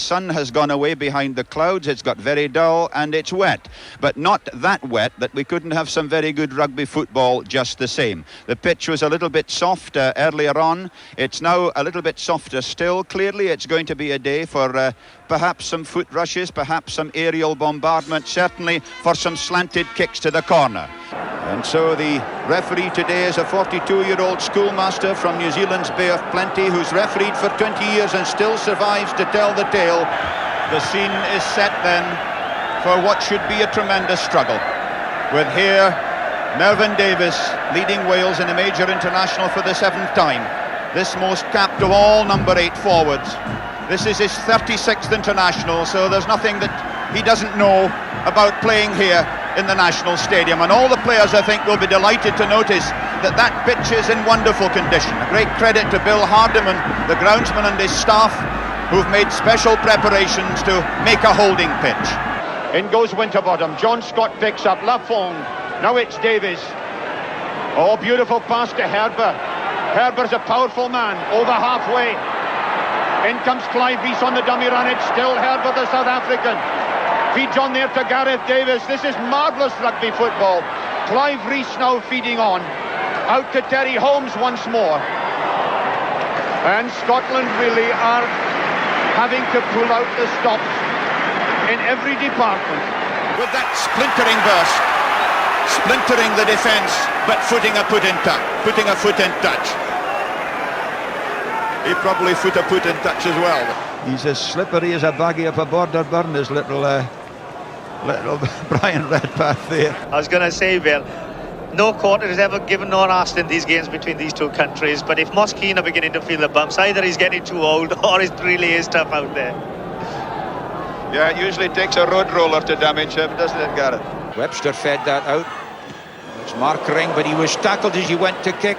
sun has gone away behind the clouds, it's got very dull and it's wet, but not that wet that we couldn't have some very good rugby football just the same. The pitch was a little bit soft earlier on. It's now a little bit softer still. Clearly it's going to be a day for perhaps some foot rushes, perhaps some aerial bombardment, certainly for some slanted kicks to the corner. And so the referee today is a 42-year-old schoolmaster from New Zealand's Bay of Plenty, who's refereed for 20 years and still survives to tell the tale. The scene is set then for what should be a tremendous struggle, with here Mervyn Davies leading Wales in a major international for the 7th time. This most capped of all number 8 forwards. This is his 36th international, so there's nothing that he doesn't know about playing here in the National Stadium. And all the players, I think, will be delighted to notice that that pitch is in wonderful condition. A great credit to Bill Hardiman, the groundsman, and his staff, who've made special preparations to make a holding pitch. In goes Winterbottom. John Scott picks up Lafond. Now it's Davies. Oh, beautiful pass to Herber. Herber's a powerful man, over halfway. In comes Clive Rees on the dummy run. It's still Herber, the South African. Feeds on there to Gareth Davies. This is marvellous rugby football. Clive Rees now feeding on. Out to Terry Holmes once more. And Scotland really are having to pull out the stops in every department. With that splintering burst, splintering the defence, but putting a foot in touch. He probably put a foot in touch as well. He's as slippery as a baggy of a border burn, his little Brian Redpath there. I was going to say, Bill, no quarter is ever given nor asked in these games between these two countries, but if Moss Keane are beginning to feel the bumps, either he's getting too old or it really is tough out there. Yeah, it usually takes a road roller to damage him, doesn't it, Gareth? Webster fed that out. It's Mark Ring, but he was tackled as he went to kick.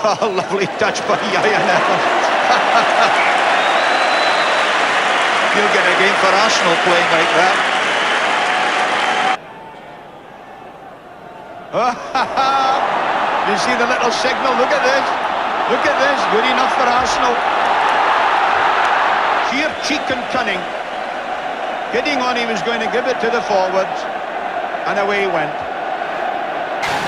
Oh, lovely touch by Yaya Neville. You'll get a game for Arsenal playing like that. You see the little signal? Look at this. Look at this. Good enough for Arsenal. Sheer cheek and cunning. Kidding on, he was going to give it to the forwards, and away he went.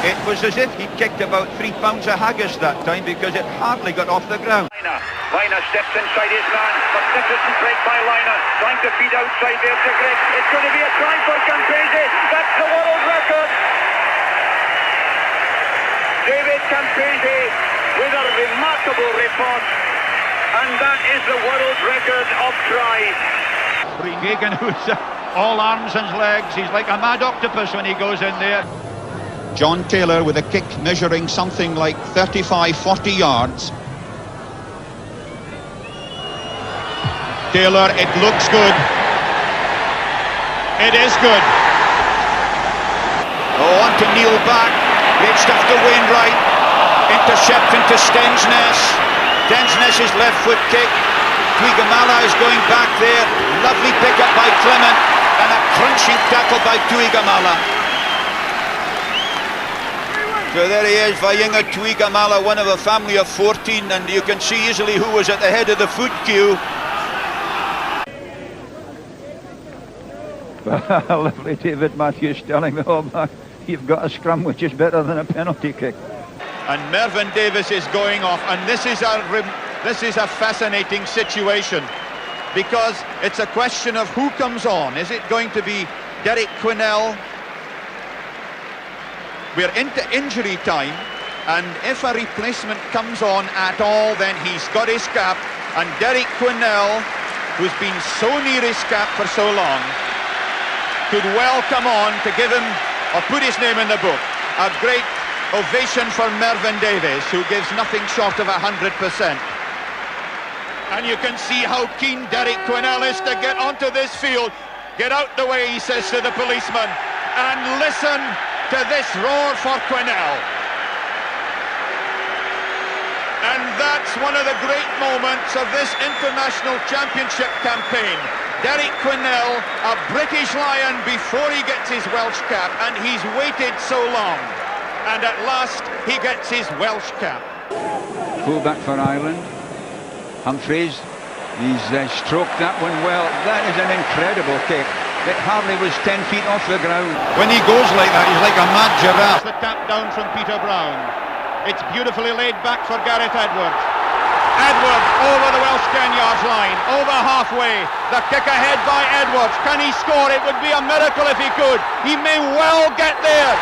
It was as if he'd kicked about 3 pounds of haggis that time, because it hardly got off the ground. Liner steps inside his man. Magnificent break by Liner, trying to feed outside there to Greg. It's going to be a try for Campese. That's the world record. David Campese with a remarkable report, and that is the world record of tries. Gagan, who's all arms and legs, he's like a mad octopus when he goes in there. John Taylor with a kick measuring something like 35-40 yards. Taylor, it looks good. It is good. Oh, on to Neil back. Great stuff to Wainwright. Intercept into Stensness. Stensness's left foot kick. Tuigamala is going back there. Lovely pick up by Clement. And a crunching tackle by Tuigamala. So there he is, Vayinga Tuigamala, one of a family of 14, and you can see easily who was at the head of the foot queue. Lovely David Matthews telling me, oh man, you've got a scrum which is better than a penalty kick. And Mervyn Davies is going off, and this is a fascinating situation, because it's a question of who comes on. Is it going to be Derek Quinnell? We're into injury time, and if a replacement comes on at all, then he's got his cap, and Derek Quinnell, who's been so near his cap for so long, could well come on to give him, or put his name in the book. A great ovation for Mervyn Davies, who gives nothing short of 100%. And you can see how keen Derek Quinnell is to get onto this field. Get out the way, he says to the policeman, and listen to this roar for Quinnell. And that's one of the great moments of this international championship campaign. Derek Quinnell, a British Lion before he gets his Welsh cap, and he's waited so long, and at last he gets his Welsh cap. Full back for Ireland. Humphreys He's stroked that one well. That is an incredible kick. It hardly was 10 feet off the ground. When he goes like that, he's like a mad giraffe. The tap down from Peter Brown. It's beautifully laid back for Gareth Edwards. Edwards over the Welsh 10-yard line, over halfway. The kick ahead by Edwards. Can he score? It would be a miracle if he could. He may well get there.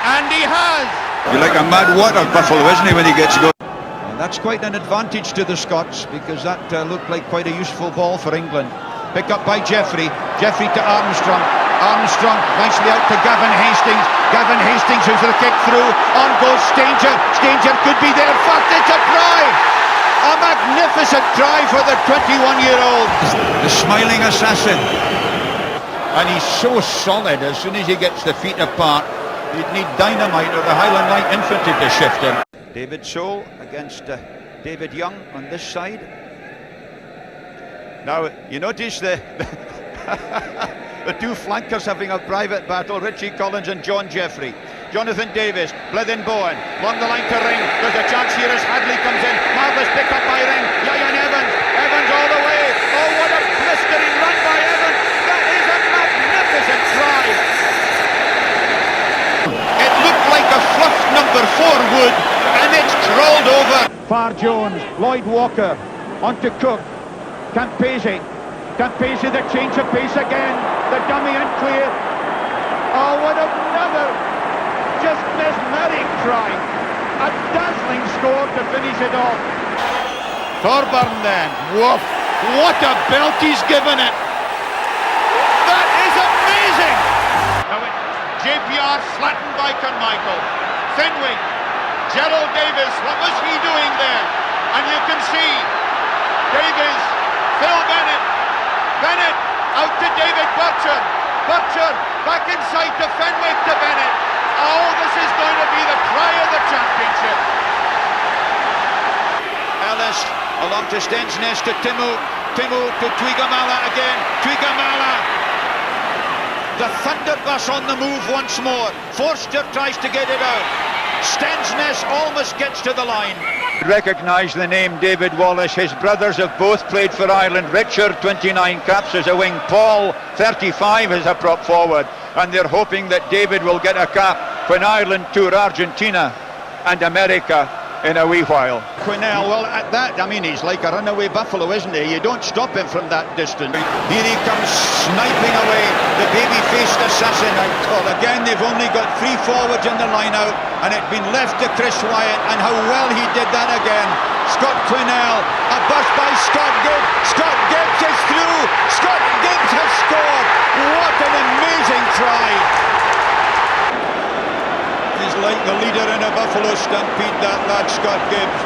And he has. He's like a mad water buffalo, isn't he, when he gets going? And that's quite an advantage to the Scots, because that looked like quite a useful ball for England. Pick up by Jeffrey. Jeffrey to Armstrong. Armstrong nicely out to Gavin Hastings. Gavin Hastings who's the kick through. On goes Stanger. Stanger could be there. In fact, it's a try. A magnificent try for the 21-year-old. The smiling assassin. And he's so solid. As soon as he gets the feet apart, you'd need dynamite or the Highland Light Infantry to shift him. David Sole against David Young on this side. Now, you notice the the two flankers having a private battle, Richie Collins and John Jeffrey. Jonathan Davis, Blithen Bowen, along the line to Ring. There's a chance here as Hadley comes in. Marvellous pick up by Ring. Yayan Evans. Evans all the way. Oh, what a blistering run by Evans. That is a magnificent try. It looked like a fluffed number 4 would, and it's crawled over. Far Jones, Lloyd Walker, onto Cook. Campese the change of pace again, the dummy and clear. Oh, what another just mesmeric try, a dazzling score to finish it off. Thorburn then, woof, what a belt he's given it. That is amazing. Now JPR flattened by Carmichael. Fenwick, Gerald Davis, what was he doing there? And you can see Davis, Phil Bennett, Bennett out to David Butcher, Butcher back inside to Fenwick to Bennett. Oh, this is going to be the try of the championship. Ellis along to Stensness to Timu to Twigamala again, Twigamala. The Thunderbus on the move once more. Forster tries to get it out. Stensness almost gets to the line. Recognise the name David Wallace. His brothers have both played for Ireland. Richard, 29 caps as a wing. Paul, 35 as a prop forward. And they're hoping that David will get a cap when Ireland tour Argentina and America in a wee while. Quinnell, well, at that, I mean, he's like a runaway buffalo, isn't he? You don't stop him from that distance. Here he comes sniping away, the baby-faced assassin. Well, again, they've only got 3 forwards in the line-out, and it's been left to Chris Wyatt, and how well he did that again. Scott Quinnell, a bust by Scott Gibbs. Scott Gibbs is through. Scott Gibbs has scored. What an amazing try. He's like the leader in a Buffalo stampede, that lad Scott Gibbs.